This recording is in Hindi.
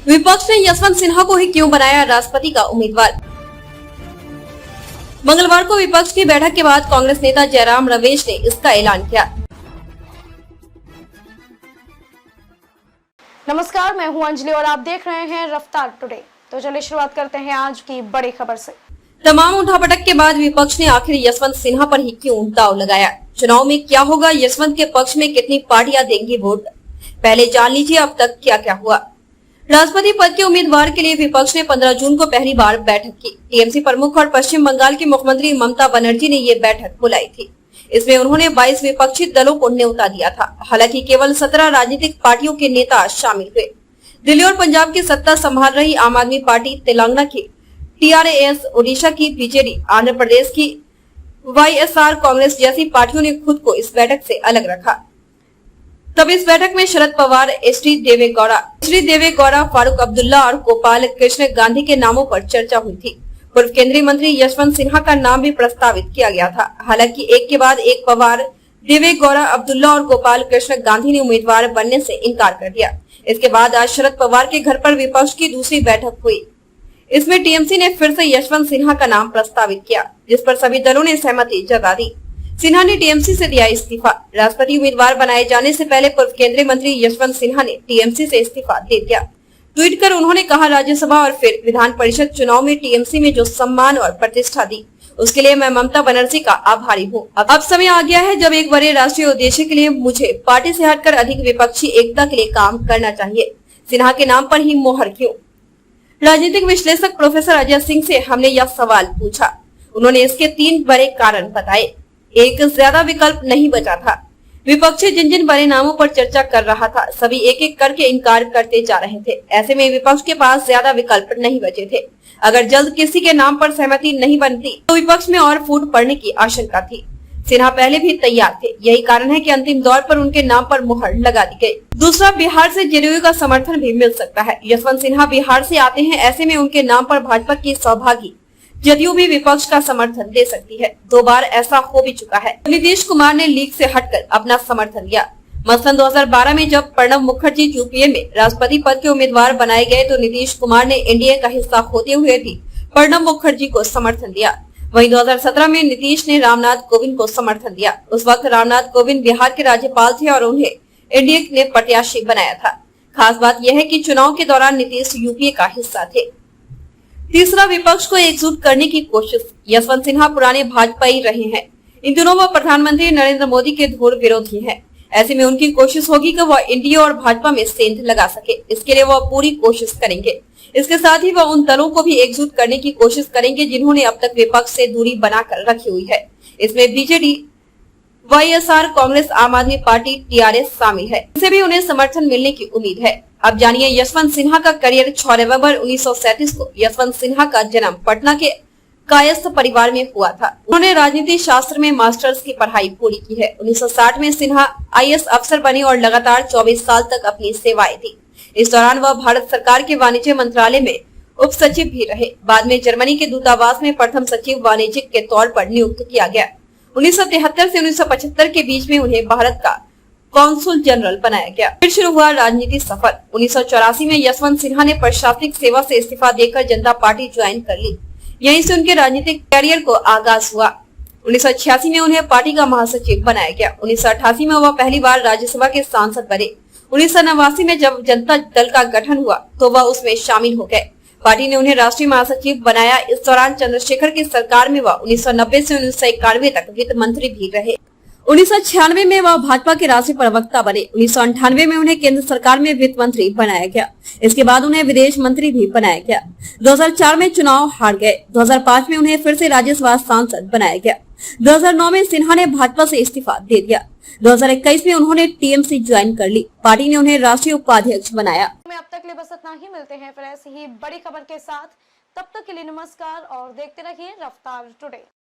विपक्ष ने यशवंत सिन्हा को ही क्यों बनाया राष्ट्रपति का उम्मीदवार। मंगलवार को विपक्ष की बैठक के बाद कांग्रेस नेता जयराम रमेश ने इसका ऐलान किया। नमस्कार, मैं हूं अंजलि और आप देख रहे हैं रफ्तार टुडे। तो चलिए शुरुआत करते हैं आज की बड़ी खबर से। तमाम उठापटक के बाद विपक्ष ने आखिर यशवंत सिन्हा पर ही क्यों दांव लगाया। चुनाव में क्या होगा, यशवंत के पक्ष में कितनी पार्टियां देंगी वोट, पहले जान लीजिए अब तक क्या क्या हुआ। राष्ट्रपति पद के उम्मीदवार के लिए विपक्ष ने 15 जून को पहली बार बैठक की। टीएमसी प्रमुख और पश्चिम बंगाल की मुख्यमंत्री ममता बनर्जी ने ये बैठक बुलाई थी। इसमें उन्होंने 22 विपक्षी दलों को न्योता दिया था। हालांकि केवल 17 राजनीतिक पार्टियों के नेता शामिल हुए। दिल्ली और पंजाब की सत्ता संभाल रही आम आदमी पार्टी, तेलंगाना की टीआरएस, ओडिशा की बीजेडी, आंध्र प्रदेश की वाईएसआर कांग्रेस जैसी पार्टियों ने खुद को इस बैठक से अलग रखा। तब इस बैठक में शरद पवार, एच.डी. देवेगौड़ा, फारूक अब्दुल्ला और गोपाल कृष्ण गांधी के नामों पर चर्चा हुई थी। पूर्व केंद्रीय मंत्री यशवंत सिन्हा का नाम भी प्रस्तावित किया गया था। हालांकि एक के बाद एक पवार, देवेगौड़ा, अब्दुल्ला और गोपाल कृष्ण गांधी ने उम्मीदवार बनने से इनकार कर दिया। इसके बाद आज शरद पवार के घर पर विपक्ष की दूसरी बैठक हुई। इसमें टीएमसी ने फिर से यशवंत सिन्हा का नाम प्रस्तावित किया, जिस पर सभी दलों ने सहमति जता दी। सिन्हा ने टीएमसी से दिया इस्तीफा। राष्ट्रपति उम्मीदवार बनाए जाने से पहले पूर्व केंद्रीय मंत्री यशवंत सिन्हा ने टीएमसी से इस्तीफा दे दिया। ट्वीट कर उन्होंने कहा, राज्यसभा और फिर विधान परिषद चुनाव में टीएमसी में जो सम्मान और प्रतिष्ठा दी, उसके लिए मैं ममता बनर्जी का आभारी हूँ। अब समय आ गया है जब एक बड़े राष्ट्रीय उद्देश्य के लिए मुझे पार्टी से हटकर अधिक विपक्षी एकता के लिए काम करना चाहिए। सिन्हा के नाम पर ही मोहर क्यों? राजनीतिक विश्लेषक प्रोफेसर अजय सिंह से हमने यह सवाल पूछा। उन्होंने इसके 3 बड़े कारण बताए। एक, ज्यादा विकल्प नहीं बचा था। विपक्ष जिन जिन बड़े नामों पर चर्चा कर रहा था, सभी एक एक करके इनकार करते जा रहे थे। ऐसे में विपक्ष के पास ज्यादा विकल्प नहीं बचे थे। अगर जल्द किसी के नाम पर सहमति नहीं बनती तो विपक्ष में और फूट पड़ने की आशंका थी। सिन्हा पहले भी तैयार थे, यही कारण है कि अंतिम दौर पर उनके नाम पर मुहर लगा दी गई। दूसरा, बिहार से जेडीयू का समर्थन भी मिल सकता है। यशवंत सिन्हा बिहार से आते हैं, ऐसे में उनके नाम पर भाजपा की सहभागी जदयू भी विपक्ष का समर्थन दे सकती है। 2 बार ऐसा हो भी चुका है। नीतीश कुमार ने लीग से हटकर अपना समर्थन दिया। मसलन 2012 में जब प्रणब मुखर्जी यूपीए में राष्ट्रपति पद के उम्मीदवार बनाए गए तो नीतीश कुमार ने एनडीए का हिस्सा होते हुए भी प्रणब मुखर्जी को समर्थन दिया। वहीं 2017 में नीतीश ने रामनाथ कोविंद को समर्थन दिया। उस वक्त रामनाथ कोविंद बिहार के राज्यपाल थे और उन्हें एनडीए ने प्रत्याशी बनाया था। खास बात यह है कि चुनाव के दौरान नीतीश यूपीए का हिस्सा थे। तीसरा, विपक्ष को एकजुट करने की कोशिश। यशवंत सिन्हा पुराने भाजपाई रहे हैं। इन दिनों वह प्रधानमंत्री नरेंद्र मोदी के घोर विरोधी हैं। ऐसे में उनकी कोशिश होगी कि वह एनडीए और भाजपा में सेंध लगा सके। इसके लिए वह पूरी कोशिश करेंगे। इसके साथ ही वह उन दलों को भी एकजुट करने की कोशिश करेंगे जिन्होंने अब तक विपक्ष से दूरी बनाकर रखी हुई है। इसमें बीजेडी, वाईएसआर कांग्रेस, आम आदमी पार्टी, टीआरएस शामिल है। इनसे भी उन्हें समर्थन मिलने की उम्मीद है। अब जानिए यशवंत सिन्हा का करियर। 6 नवंबर 1937 को यशवंत सिन्हा का जन्म पटना के कायस्थ परिवार में हुआ था। उन्होंने राजनीति शास्त्र में मास्टर्स की पढ़ाई पूरी की है। 1960 में सिन्हा आईएएस अफसर बने और लगातार 24 साल तक अपनी सेवाएं दी। इस दौरान वह भारत सरकार के वाणिज्य मंत्रालय में उप सचिव भी रहे। बाद में जर्मनी के दूतावास में प्रथम सचिव वाणिज्य के तौर पर नियुक्त किया गया। 1973 से 1975 के बीच में उन्हें भारत का कॉन्सुल जनरल बनाया गया। फिर शुरू हुआ राजनीतिक सफर। 1984 में यशवंत सिन्हा ने प्रशासनिक सेवा से इस्तीफा देकर जनता पार्टी ज्वाइन कर ली। यहीं से उनके राजनीतिक कैरियर को आगाज हुआ। 1986 में उन्हें पार्टी का महासचिव बनाया गया। 1988 में वह पहली बार राज्यसभा के सांसद बने। 1989 में जब जनता दल का गठन हुआ तो वह उसमें शामिल हो गए। पार्टी ने उन्हें राष्ट्रीय महासचिव बनाया। इस दौरान चंद्रशेखर की सरकार में वह 1990 से 1991 तक वित्त मंत्री भी रहे। 1996 में वह भाजपा के राष्ट्रीय प्रवक्ता बने। 1998 में उन्हें केंद्र सरकार में वित्त मंत्री बनाया गया। इसके बाद उन्हें विदेश मंत्री भी बनाया गया। 2004 में चुनाव हार गए। 2005 में उन्हें फिर से राज्यसभा सांसद बनाया गया। 2009 में सिन्हा ने भाजपा से इस्तीफा दे दिया। 2021 में उन्होंने टीएमसी ज्वाइन कर ली। पार्टी ने उन्हें राष्ट्रीय उपाध्यक्ष बनाया। अब तक के लिए बस इतना ही। मिलते हैं फिर ऐसी ही बड़ी खबर के साथ। तब तक के लिए नमस्कार और देखते रहिए रफ्तार टुडे।